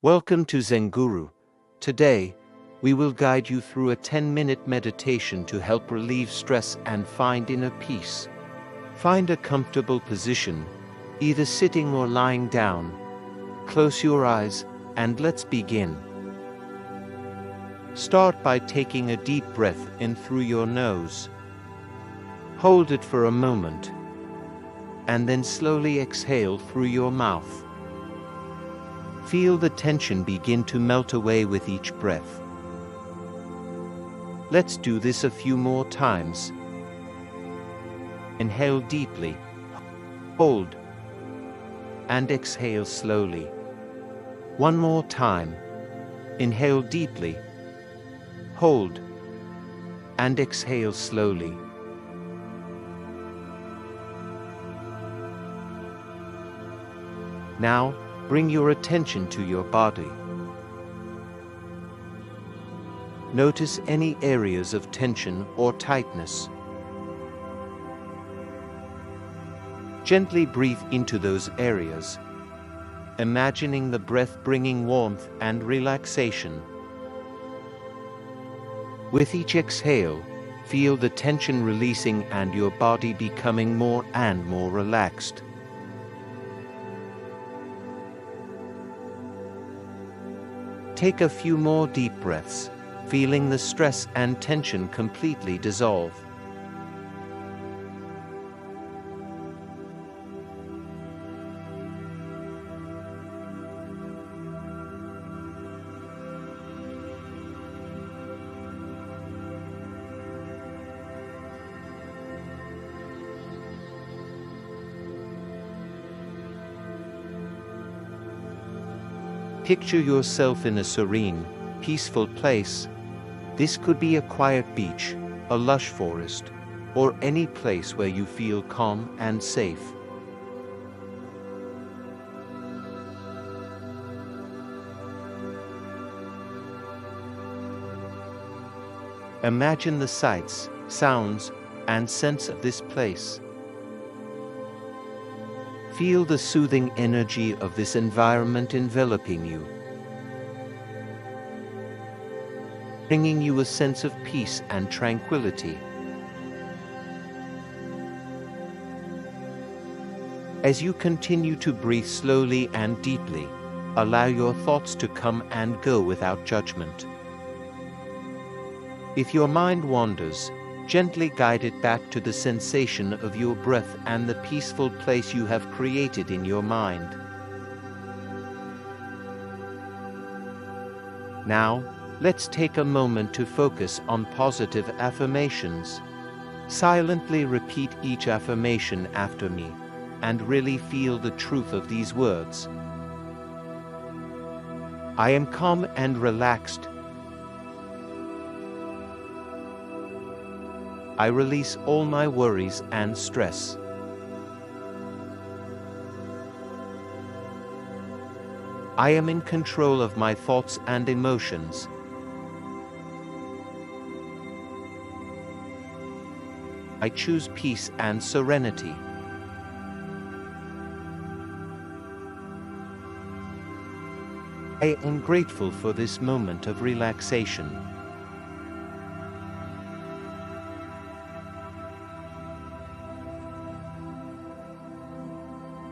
Welcome to ZenGuru. Today, we will guide you through a 10-minute meditation to help relieve stress and find inner peace. Find a comfortable position, either sitting or lying down. Close your eyes, and let's begin. Start by taking a deep breath in through your nose. Hold it for a moment, and then slowly exhale through your mouth. Feel the tension begin to melt away with each breath. Let's do this a few more times. Inhale deeply, hold, and exhale slowly. One more time. Inhale deeply, hold, and exhale slowly. Now, bring your attention to your body. Notice any areas of tension or tightness. Gently breathe into those areas, imagining the breath bringing warmth and relaxation. With each exhale, feel the tension releasing and your body becoming more and more relaxed. Take a few more deep breaths, feeling the stress and tension completely dissolve. Picture yourself in a serene, peaceful place. This could be a quiet beach, a lush forest, or any place where you feel calm and safe. Imagine the sights, sounds, and scents of this place. Feel the soothing energy of this environment enveloping you, bringing you a sense of peace and tranquility. As you continue to breathe slowly and deeply, allow your thoughts to come and go without judgment. If your mind wanders, gently guide it back to the sensation of your breath and the peaceful place you have created in your mind. Now, let's take a moment to focus on positive affirmations. Silently repeat each affirmation after me, and really feel the truth of these words. I am calm and relaxed. I release all my worries and stress. I am in control of my thoughts and emotions. I choose peace and serenity. I am grateful for this moment of relaxation.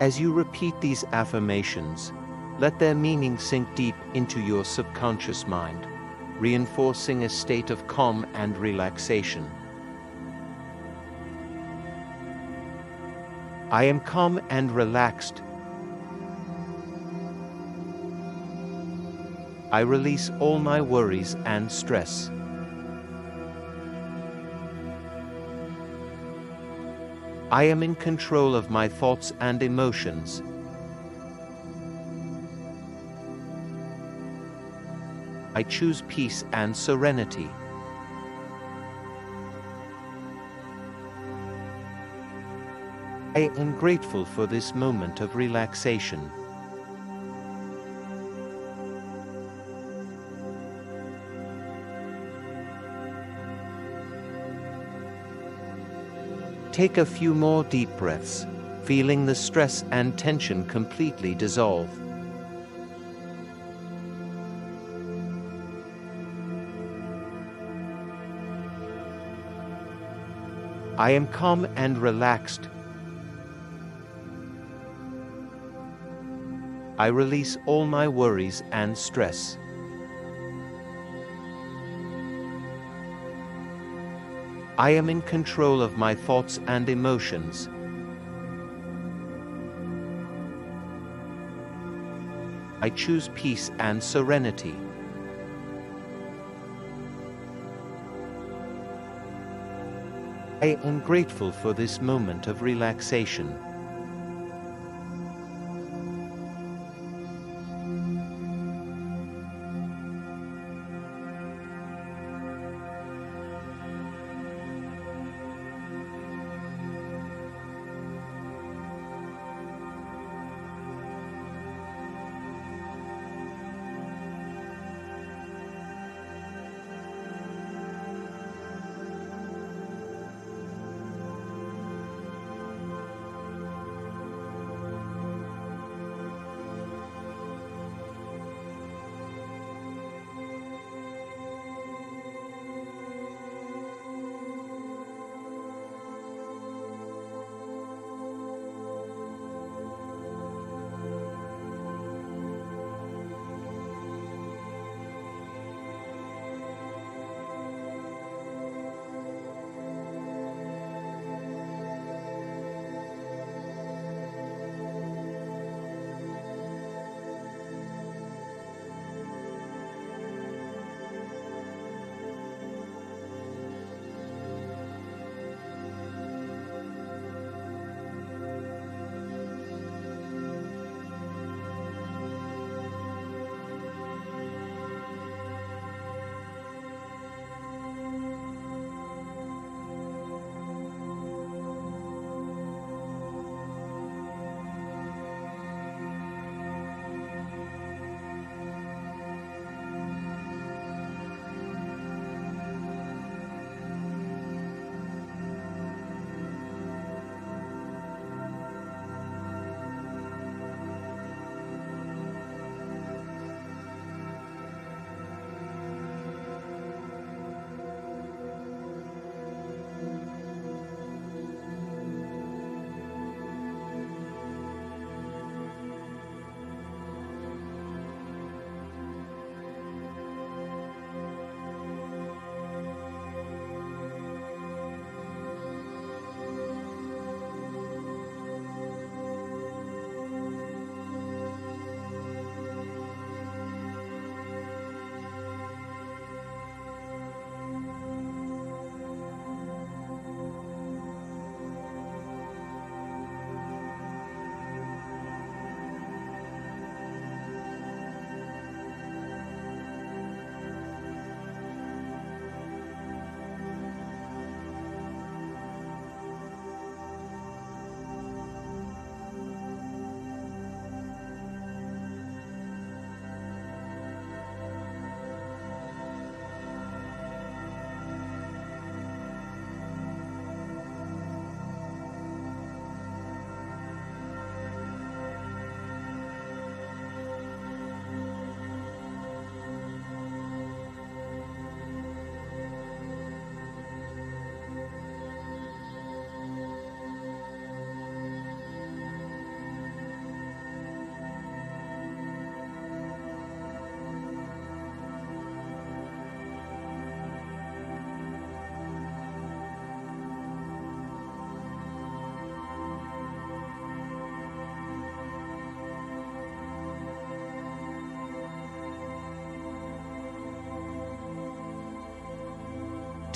As you repeat these affirmations, let their meaning sink deep into your subconscious mind, reinforcing a state of calm and relaxation. I am calm and relaxed. I release all my worries and stress. I am in control of my thoughts and emotions. I choose peace and serenity. I am grateful for this moment of relaxation. Take a few more deep breaths, feeling the stress and tension completely dissolve. I am calm and relaxed. I release all my worries and stress. I am in control of my thoughts and emotions. I choose peace and serenity. I am grateful for this moment of relaxation.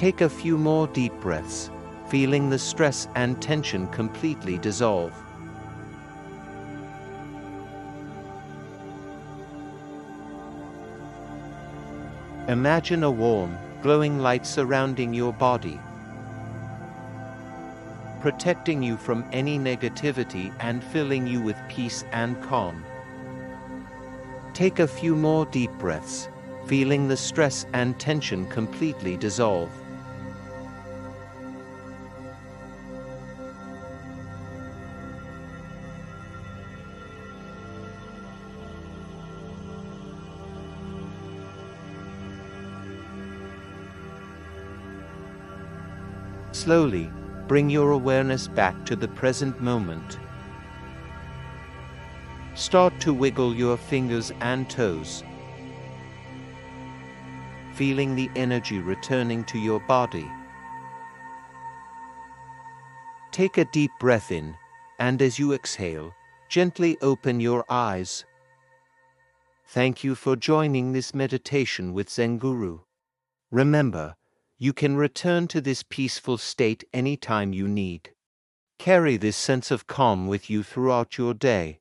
Take a few more deep breaths, feeling the stress and tension completely dissolve. Imagine a warm, glowing light surrounding your body, protecting you from any negativity and filling you with peace and calm. Take a few more deep breaths, feeling the stress and tension completely dissolve. Slowly, Bring your awareness back to the present moment. Start to wiggle your fingers and toes, feeling the energy returning to your body. Take a deep breath in, and as you exhale, gently open your eyes. Thank you for joining this meditation with ZenGuru. Remember, you can return to this peaceful state anytime you need. Carry this sense of calm with you throughout your day.